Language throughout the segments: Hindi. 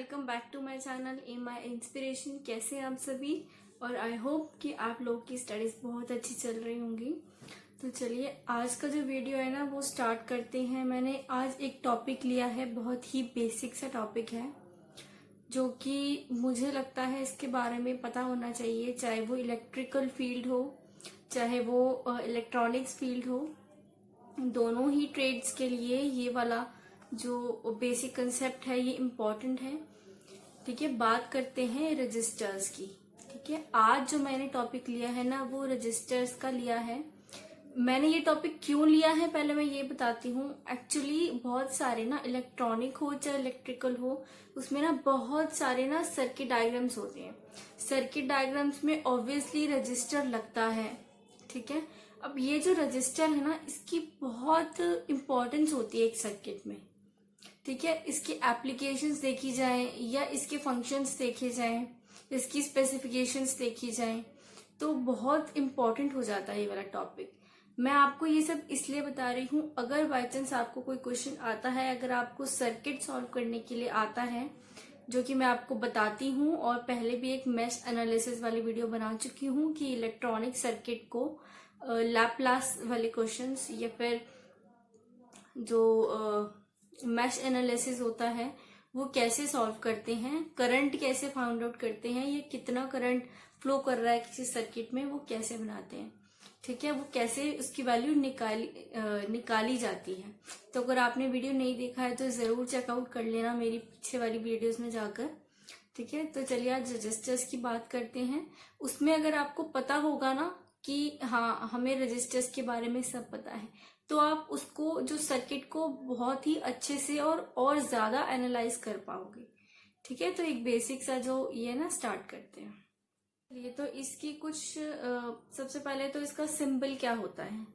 Welcome back to my channel in my inspiration. कैसे हैं आप सभी? और आई होप कि आप लोग की स्टडीज बहुत अच्छी चल रही होंगी। तो चलिए आज का जो वीडियो है ना वो स्टार्ट करते हैं। मैंने आज एक टॉपिक लिया है, बहुत ही बेसिक सा टॉपिक है जो कि मुझे लगता है इसके बारे में पता होना चाहिए, चाहे वो इलेक्ट्रिकल फील्ड हो चाहे वो इलेक्ट्रॉनिक्स फील्ड हो। दोनों ही ट्रेड्स के लिए ये वाला जो बेसिक कंसेप्ट है ये इम्पोर्टेंट है। ठीक है, बात करते हैं रजिस्टर्स की। ठीक है, आज जो मैंने टॉपिक लिया है ना वो रजिस्टर्स का लिया है। मैंने ये टॉपिक क्यों लिया है पहले मैं ये बताती हूँ। एक्चुअली बहुत सारे ना इलेक्ट्रॉनिक हो चाहे इलेक्ट्रिकल हो उसमें ना बहुत सारे ना सर्किट डायग्राम्स होते हैं। सर्किट डायग्राम्स में ऑब्वियसली रजिस्टर लगता है। ठीक है, अब ये जो रजिस्टर है ना इसकी बहुत इंपॉर्टेंस होती है एक सर्किट में। ठीक है, इसकी एप्लीकेशंस देखी जाए या इसके फंक्शंस देखे जाए, इसकी स्पेसिफिकेशंस देखी जाए तो बहुत इंपॉर्टेंट हो जाता है ये वाला टॉपिक। मैं आपको ये सब इसलिए बता रही हूँ, अगर बाय चांस आपको कोई क्वेश्चन आता है, अगर आपको सर्किट सॉल्व करने के लिए आता है, जो कि मैं आपको बताती हूँ और पहले भी एक मैश एनालिसिस वाली वीडियो बना चुकी हूँ कि इलेक्ट्रॉनिक सर्किट को लैप्लास वाले क्वेश्चंस या फिर जो मैश एनालिसिस होता है वो कैसे सॉल्व करते हैं, करंट कैसे फाइंड आउट करते हैं, ये कितना करंट फ्लो कर रहा है किसी सर्किट में वो कैसे बनाते हैं। ठीक है, वो कैसे उसकी वैल्यू निकाली जाती है। तो अगर आपने वीडियो नहीं देखा है तो जरूर चेकआउट कर लेना मेरी पीछे वाली वीडियोस में जाकर। ठीक है, तो चलिए आज रजिस्टर्स की बात करते हैं। उसमें अगर आपको पता होगा ना कि हाँ हमें रजिस्टर्स के बारे में सब पता है तो आप उसको जो सर्किट को बहुत ही अच्छे से और ज्यादा एनालाइज कर पाओगे। ठीक है, तो एक बेसिक सा जो ये ना स्टार्ट करते हैं। ये तो इसकी कुछ सबसे पहले तो इसका सिंबल क्या होता है।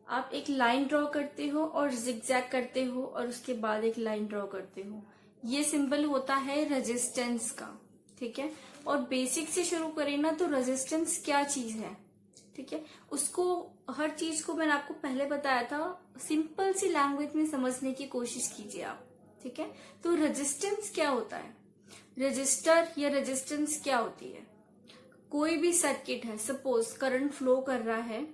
आप एक लाइन ड्रॉ करते हो और जिगजैग करते हो और उसके बाद एक लाइन ड्रॉ करते हो, ये सिंबल होता है रेजिस्टेंस का। ठीक है, और बेसिक से शुरू करें ना तो रेजिस्टेंस क्या चीज है। ठीक है, उसको हर चीज को मैंने आपको पहले बताया था, सिंपल सी लैंग्वेज में समझने की कोशिश कीजिए आप। ठीक है, तो रेजिस्टेंस क्या होता है, रजिस्टर या रेजिस्टेंस क्या होती है। कोई भी सर्किट है, सपोज करंट फ्लो कर रहा है,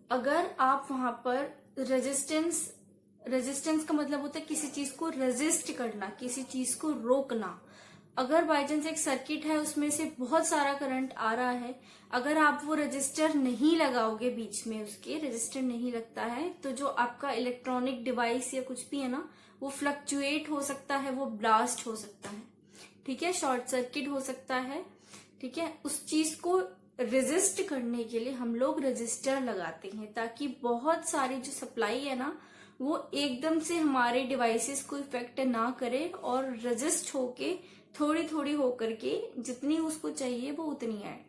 अगर आप वहां पर रेजिस्टेंस का मतलब होता है किसी चीज को रेजिस्ट करना, किसी चीज को रोकना। अगर बाई चांस एक सर्किट है उसमें से बहुत सारा करंट आ रहा है, अगर आप वो रजिस्टर नहीं लगाओगे, बीच में उसके रजिस्टर नहीं लगता है, तो जो आपका इलेक्ट्रॉनिक डिवाइस या कुछ भी है ना वो फ्लक्चुएट हो सकता है, वो ब्लास्ट हो सकता है। ठीक है, शॉर्ट सर्किट हो सकता है। ठीक है, उस चीज को रेजिस्ट करने के लिए हम लोग रजिस्टर लगाते हैं ताकि बहुत सारी जो सप्लाई है ना वो एकदम से हमारे डिवाइसेस को इफेक्ट ना करे और रजिस्ट होके थोड़ी थोड़ी होकर के जितनी उसको चाहिए वो उतनी आए।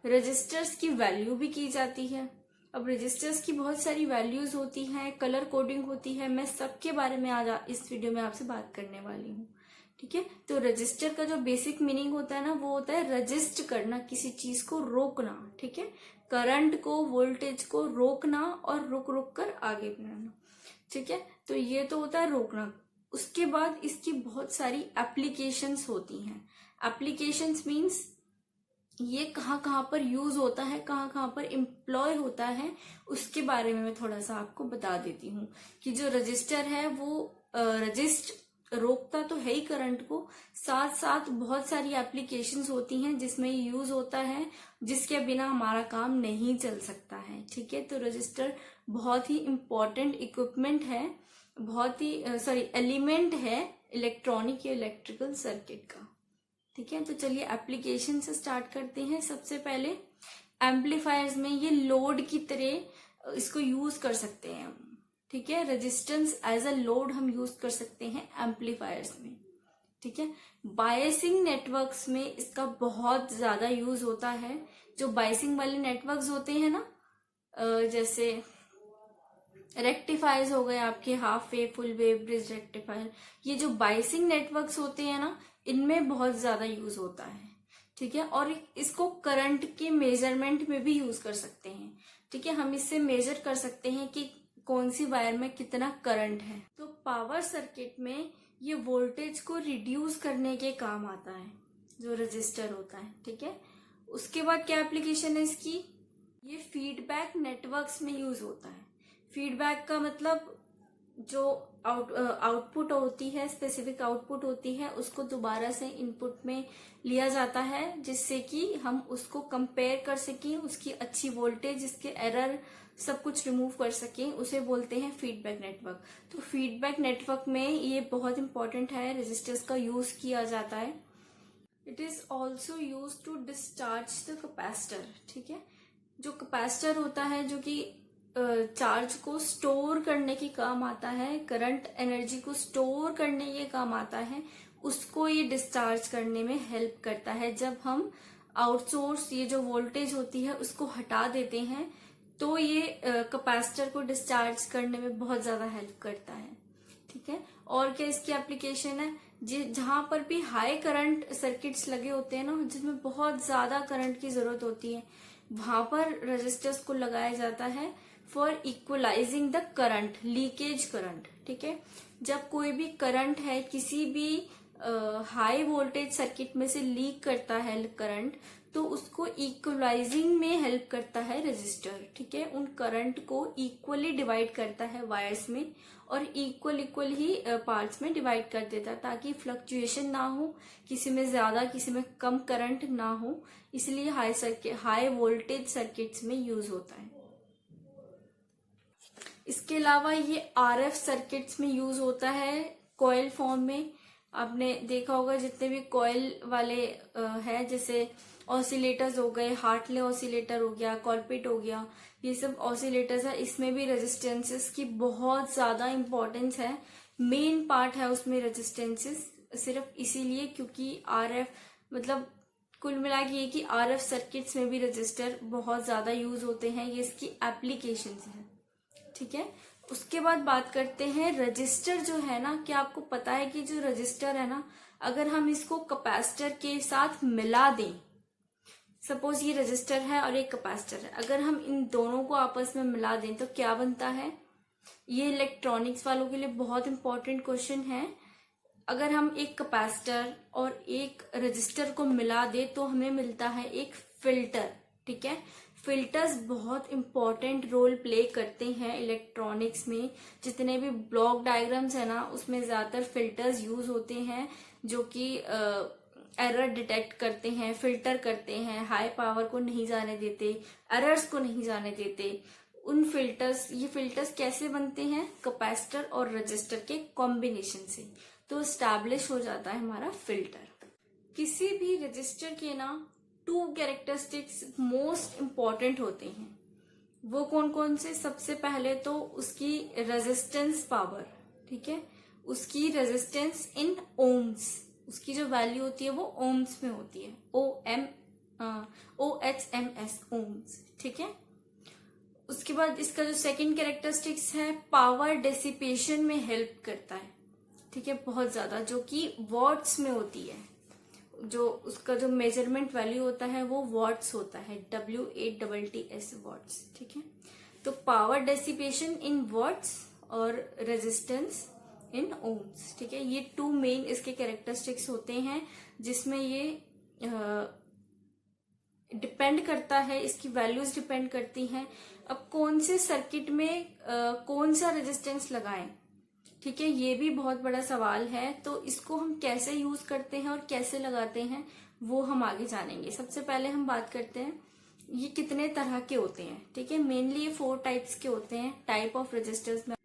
रजिस्टर्स की वैल्यू भी की जाती है। अब रजिस्टर्स की बहुत सारी वैल्यूज होती हैं, कलर कोडिंग होती है, मैं सबके बारे में आज इस वीडियो में आपसे बात करने वाली हूँ। ठीक है, तो रजिस्टर का जो बेसिक मीनिंग होता है ना वो होता है रजिस्ट करना, किसी चीज को रोकना। ठीक है, करंट को, वोल्टेज को रोकना और रुक रुक कर आगे बढ़ाना। ठीक है, तो ये तो होता है रोकना। उसके बाद इसकी बहुत सारी एप्लीकेशंस होती हैं। एप्लीकेशंस मीन्स ये कहाँ कहाँ पर यूज होता है, कहाँ कहाँ पर एम्प्लॉय होता है, उसके बारे में मैं थोड़ा सा आपको बता देती हूँ कि जो रजिस्टर है वो रजिस्ट रोकता तो है ही करंट को, साथ साथ बहुत सारी एप्लीकेशंस होती हैं जिसमें यूज होता है, जिसके बिना हमारा काम नहीं चल सकता है। ठीक है, तो रजिस्टर बहुत ही इंपॉर्टेंट इक्विपमेंट है, बहुत ही एलिमेंट है इलेक्ट्रॉनिक या इलेक्ट्रिकल सर्किट का। ठीक है, तो चलिए एप्लीकेशन से स्टार्ट करते हैं। सबसे पहले एम्पलीफायर्स में ये लोड की तरह इसको यूज कर सकते हैं हम। ठीक है, रेजिस्टेंस एज अ लोड हम यूज कर सकते हैं एम्पलीफायर्स में। ठीक है, बायसिंग नेटवर्क्स में इसका बहुत ज्यादा यूज होता है। जो बायसिंग वाले नेटवर्क्स होते हैं ना, जैसे रेक्टिफायर्स हो गए आपके, half wave, full wave, bridge rectifier, ये जो बायसिंग नेटवर्क्स होते हैं ना इनमें बहुत ज्यादा यूज होता है। ठीक है, और इसको करंट के मेजरमेंट में भी यूज कर सकते हैं। ठीक है, हम इससे मेजर कर सकते हैं कि कौन सी वायर में कितना करंट है। तो पावर सर्किट में ये वोल्टेज को रिड्यूस करने के काम आता है, जो रजिस्टर होता है, ठीक है। उसके बाद क्या एप्लीकेशन है इसकी, ये फीडबैक नेटवर्क्स में यूज होता है। फीडबैक का मतलब जो आउटपुट होती है, स्पेसिफिक आउटपुट होती है, उसको दोबारा से इनपुट में लिया जाता है, जिससे कि हम उसको कंपेयर कर सकें, उसकी अच्छी वोल्टेज, इसके एरर सब कुछ रिमूव कर सकें, उसे बोलते हैं फीडबैक नेटवर्क। तो फीडबैक नेटवर्क में ये बहुत इंपॉर्टेंट है, रेजिस्टर्स का यूज किया जाता है। It is also use to discharge the capacitor, ठीक है। जो कैपेसिटर होता है, जो कि चार्ज को स्टोर करने के काम आता है, करंट एनर्जी को स्टोर करने के काम आता है, उसको ये डिस्चार्ज करने में हेल्प करता है। जब हम आउटसोर्स ये जो वोल्टेज होती है उसको हटा देते हैं, तो ये कैपेसिटर को डिस्चार्ज करने में बहुत ज्यादा हेल्प करता है, ठीक है। और क्या इसकी एप्लीकेशन है, जहां पर भी हाई करंट सर्किट्स लगे होते हैं ना, जिसमें बहुत ज्यादा करंट की जरूरत होती है, वहां पर रेजिस्टर्स को लगाया जाता है for equalising the current, leakage current, ठीक है। जब कोई भी करंट है किसी भी हाई वोल्टेज सर्किट में से लीक करता है करंट, तो उसको इक्वलाइजिंग में हेल्प करता है रेजिस्टर, ठीक है। उन करंट को इक्वली डिवाइड करता है वायर्स में, और इक्वल ही पार्ट्स में डिवाइड कर देता है, ताकि फ्लक्चुएशन ना हो, किसी में ज्यादा किसी में कम करंट ना हो। इसलिए हाई वोल्टेज सर्किट्स में यूज होता है। इसके अलावा ये आरएफ सर्किट्स में यूज होता है कॉइल फॉर्म में। आपने देखा होगा जितने भी कॉइल वाले है, जैसे ऑसिलेटर्स हो गए, हार्टले ऑसिलेटर हो गया, कॉलपिट हो गया, ये सब ऑसिलेटर्स है। इसमें भी रेजिस्टेंसेस की बहुत ज्यादा इंपॉर्टेंस है, मेन पार्ट है उसमें रेजिस्टेंसेस, सिर्फ इसीलिए क्योंकि आरएफ मतलब कुल मिला के ये कि आरएफ सर्किट्स में भी रजिस्टर बहुत ज्यादा यूज होते हैं, ये इसकी एप्लीकेशंस है, ठीक है। उसके बाद बात करते हैं रजिस्टर जो है ना, क्या आपको पता है कि जो रजिस्टर है ना, अगर हम इसको कैपेसिटर के साथ मिला दें, सपोज ये रजिस्टर है और एक कैपेसिटर है, अगर हम इन दोनों को आपस में मिला दें तो क्या बनता है। ये इलेक्ट्रॉनिक्स वालों के लिए बहुत इंपॉर्टेंट क्वेश्चन है। अगर हम एक कैपेसिटर और एक रजिस्टर को मिला दे तो हमें मिलता है एक फिल्टर, ठीक है। फिल्टर्स बहुत इंपॉर्टेंट रोल प्ले करते हैं इलेक्ट्रॉनिक्स में। जितने भी ब्लॉक डायग्राम्स है ना, उसमें ज्यादातर फिल्टर्स यूज होते हैं, जो कि एरर डिटेक्ट करते हैं, फिल्टर करते हैं, हाई पावर को नहीं जाने देते, एरर्स को नहीं जाने देते। उन फिल्टर्स, ये फिल्टर्स कैसे बनते हैं, कैपेसिटर और रजिस्टर के कॉम्बिनेशन से, तो स्टैब्लिश हो जाता है हमारा फिल्टर। किसी भी रजिस्टर के ना 2 कैरेक्टरिस्टिक्स मोस्ट इंपॉर्टेंट होते हैं। वो कौन कौन से, सबसे पहले तो उसकी रेजिस्टेंस पावर, ठीक है, उसकी रेजिस्टेंस इन ओम्स, उसकी जो वैल्यू होती है वो ओम्स में होती है, OHMS ओम्स, ठीक है। उसके बाद इसका जो सेकंड कैरेक्टरिस्टिक्स है, पावर डिसिपेशन में हेल्प करता है, ठीक है, बहुत ज्यादा, जो कि वॉट्स में होती है। जो उसका जो मेजरमेंट वैल्यू होता है वो वॉट्स होता है, WATTS वॉट्स, ठीक है। तो पावर डेसिपेशन इन वॉट्स और रेजिस्टेंस इन ओम्स, ठीक है। ये 2 मेन इसके कैरेक्टरिस्टिक्स होते हैं, जिसमें ये डिपेंड करता है, इसकी वैल्यूज डिपेंड करती हैं। अब कौन से सर्किट में कौन सा रेजिस्टेंस लगाएं, ठीक है, ये भी बहुत बड़ा सवाल है। तो इसको हम कैसे यूज करते हैं और कैसे लगाते हैं वो हम आगे जानेंगे। सबसे पहले हम बात करते हैं ये कितने तरह के होते हैं, ठीक है। मेनली ये 4 टाइप्स के होते हैं, टाइप ऑफ रेजिस्टर्स में।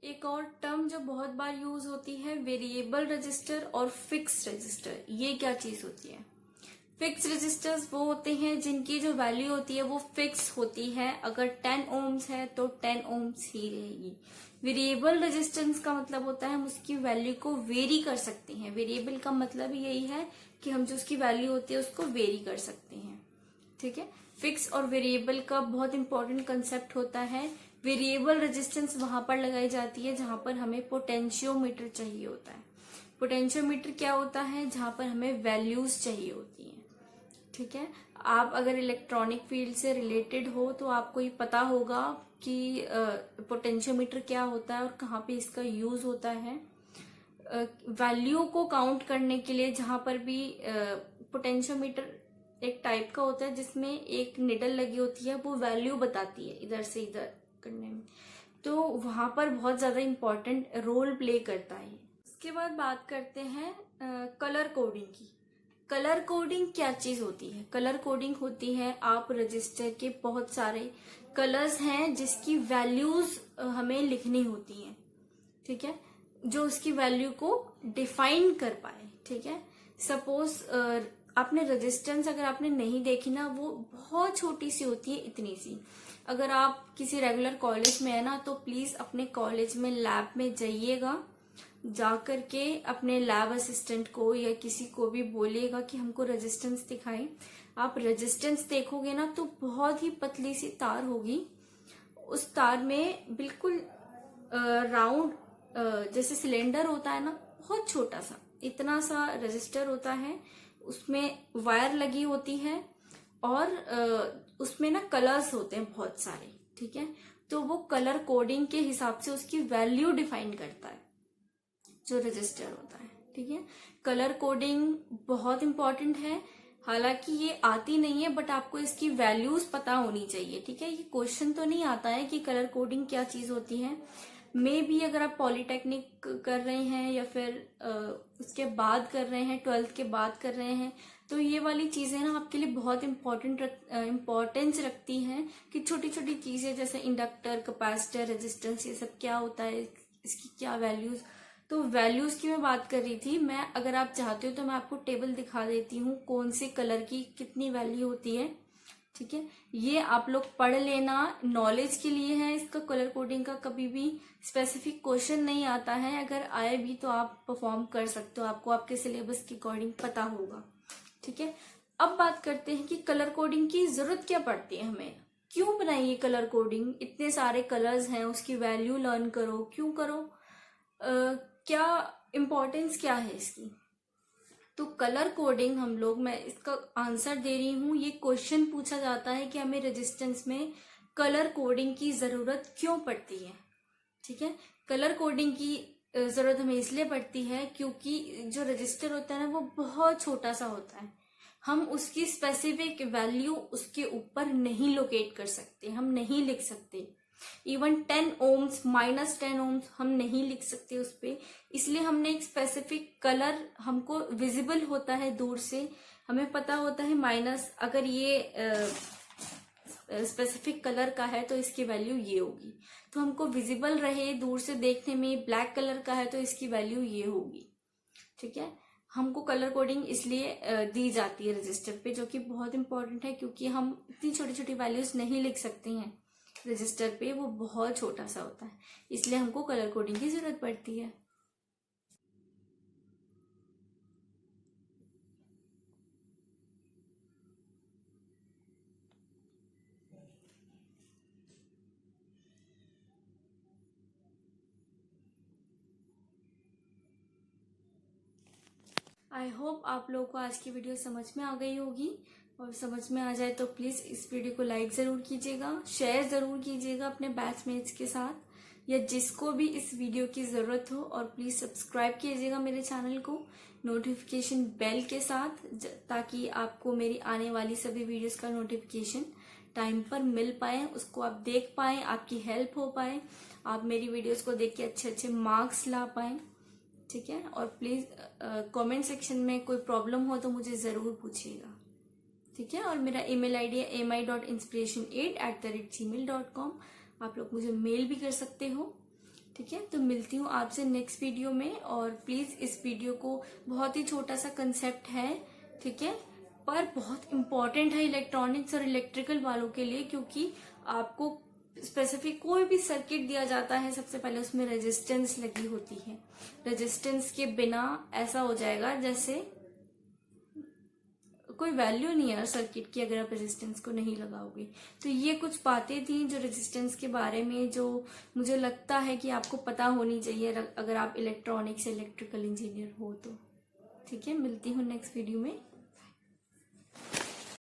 एक और टर्म जो बहुत बार यूज होती है, वेरिएबल रजिस्टर और फिक्स रजिस्टर। ये क्या चीज होती है, फिक्स रेजिस्टर्स वो होते हैं जिनकी जो वैल्यू होती है वो फिक्स होती है। अगर 10 ओम्स है तो 10 ओम्स ही रहेगी। वेरिएबल रेजिस्टेंस का मतलब होता है हम उसकी वैल्यू को वेरी कर सकते हैं। वेरिएबल का मतलब यही है कि हम जो उसकी वैल्यू होती है उसको वेरी कर सकते हैं। ठीक है, फिक्स और वेरिएबल का बहुत इंपॉर्टेंट कंसेप्ट होता है। वेरिएबल रेजिस्टेंस वहां पर लगाई जाती है जहां पर हमें पोटेंशियोमीटर चाहिए होता है। पोटेंशियोमीटर क्या होता है? जहां पर हमें वैल्यूज चाहिए होती हैं। ठीक है, आप अगर इलेक्ट्रॉनिक फील्ड से रिलेटेड हो तो आपको ये पता होगा कि पोटेंशियोमीटर क्या होता है और कहाँ पे इसका यूज होता है। वैल्यू को काउंट करने के लिए जहां पर भी पोटेंशियोमीटर एक टाइप का होता है जिसमें एक निडल लगी होती है, वो वैल्यू बताती है इधर से इधर करने में, तो वहां पर बहुत ज्यादा इंपॉर्टेंट रोल प्ले करता है। उसके बाद बात करते हैं कलर कोडिंग की। कलर कोडिंग क्या चीज होती है? कलर कोडिंग होती है आप रजिस्टर के बहुत सारे कलर्स हैं जिसकी वैल्यूज हमें लिखनी होती हैं। ठीक है, जो उसकी वैल्यू को डिफाइन कर पाए। ठीक है, सपोज आपने रेजिस्टेंस अगर आपने नहीं देखी ना, वो बहुत छोटी सी होती है, इतनी सी। अगर आप किसी रेगुलर कॉलेज में है ना तो प्लीज अपने कॉलेज में लैब में जाइएगा, जाकर के अपने लैब असिस्टेंट को या किसी को भी बोलिएगा कि हमको रेजिस्टेंस दिखाएं। आप रेजिस्टेंस देखोगे ना तो बहुत ही पतली सी तार होगी। उस तार में बिल्कुल राउंड जैसे सिलेंडर होता है ना, बहुत छोटा सा इतना सा रेजिस्टर होता है, उसमें वायर लगी होती है और उसमें ना कलर्स होते हैं बहुत सारे। ठीक है, तो वो कलर कोडिंग के हिसाब से उसकी वैल्यू डिफाइन करता है जो रजिस्टर होता है। ठीक है, कलर कोडिंग बहुत इंपॉर्टेंट है। हालांकि ये आती नहीं है बट आपको इसकी वैल्यूज पता होनी चाहिए। ठीक है, ये क्वेश्चन तो नहीं आता है कि कलर कोडिंग क्या चीज होती है। मे भी अगर आप पॉलिटेक्निक कर रहे हैं या फिर उसके बाद कर रहे हैं, 12th के बाद कर रहे हैं, तो ये वाली चीजें ना आपके लिए बहुत इम्पोर्टेंस रखती हैं कि छोटी छोटी चीजें जैसे इंडक्टर, कैपेसिटर, रेजिस्टेंस, ये सब क्या होता है, इसकी क्या वैल्यूज। तो वैल्यूज की मैं बात कर रही थी। मैं अगर आप चाहते हो तो मैं आपको टेबल दिखा देती हूँ कौन से कलर की कितनी वैल्यू होती है। ठीक है, ये आप लोग पढ़ लेना, नॉलेज के लिए है। इसका कलर कोडिंग का कभी भी स्पेसिफिक क्वेश्चन नहीं आता है, अगर आए भी तो आप परफॉर्म कर सकते हो, आपको आपके सिलेबस के अकॉर्डिंग पता होगा। ठीक है, अब बात करते हैं कि कलर कोडिंग की जरूरत क्या पड़ती है हमें, क्यों बनाई ये कलर कोडिंग। इतने सारे कलर्स हैं, उसकी वैल्यू लर्न करो, क्यों करो, क्या इम्पोर्टेंस क्या है इसकी। तो कलर कोडिंग हम लोग, मैं इसका आंसर दे रही हूँ। ये क्वेश्चन पूछा जाता है कि हमें रेजिस्टेंस में कलर कोडिंग की जरूरत क्यों पड़ती है। ठीक है, कलर कोडिंग की जरूरत हमें इसलिए पड़ती है क्योंकि जो रजिस्टर होता है ना वो बहुत छोटा सा होता है। हम उसकी स्पेसिफिक वैल्यू उसके ऊपर नहीं लोकेट कर सकते, हम नहीं लिख सकते। इवन 10 ओम्स, -10 ओम्स हम नहीं लिख सकते उस पे। इसलिए हमने एक स्पेसिफिक कलर हमको विजिबल होता है दूर से, हमें पता होता है माइनस, अगर ये स्पेसिफिक कलर का है तो इसकी वैल्यू ये होगी। तो हमको विजिबल रहे दूर से देखने में, ब्लैक कलर का है तो इसकी वैल्यू ये होगी। ठीक है, हमको कलर कोडिंग इसलिए दी जाती है रजिस्टर पे, जो कि बहुत इंपॉर्टेंट है क्योंकि हम इतनी छोटी छोटी वैल्यूज नहीं लिख सकते हैं रजिस्टर पे, वो बहुत छोटा सा होता है, इसलिए हमको कलर कोडिंग की जरूरत पड़ती है। आई होप आप लोगों को आज की वीडियो समझ में आ गई होगी, और समझ में आ जाए तो प्लीज इस वीडियो को लाइक जरूर कीजिएगा, शेयर जरूर कीजिएगा अपने बैचमेट्स के साथ या जिसको भी इस वीडियो की जरूरत हो, और प्लीज सब्सक्राइब कीजिएगा मेरे चैनल को नोटिफिकेशन बेल के साथ, ताकि आपको मेरी आने वाली सभी वीडियोस का नोटिफिकेशन टाइम पर मिल पाए, उसको आप देख पाए, आपकी हेल्प हो पाए, आप मेरी वीडियोस को देख के अच्छे अच्छे मार्क्स ला पाए। ठीक है, और प्लीज कमेंट सेक्शन में कोई प्रॉब्लम हो तो मुझे जरूर पूछिएगा। ठीक है, और मेरा ईमेल आईडी है mi.inspiration8@gmail.com, आप लोग मुझे मेल भी कर सकते हो। ठीक है, तो मिलती हूँ आपसे नेक्स्ट वीडियो में, और प्लीज इस वीडियो को, बहुत ही छोटा सा कंसेप्ट है, ठीक है, पर बहुत इम्पोर्टेंट है इलेक्ट्रॉनिक्स और इलेक्ट्रिकल वालों के लिए, क्योंकि आपको स्पेसिफिक कोई भी सर्किट दिया जाता है सबसे पहले उसमें रेजिस्टेंस लगी होती है। रेजिस्टेंस के बिना ऐसा हो जाएगा जैसे कोई वैल्यू नहीं है सर्किट की अगर आप रेजिस्टेंस को नहीं लगाओगे। तो ये कुछ बातें थी जो रेजिस्टेंस के बारे में, जो मुझे लगता है कि आपको पता होनी चाहिए अगर आप इलेक्ट्रॉनिक्स इलेक्ट्रिकल इंजीनियर हो तो। ठीक है, मिलती हूँ नेक्स्ट वीडियो में।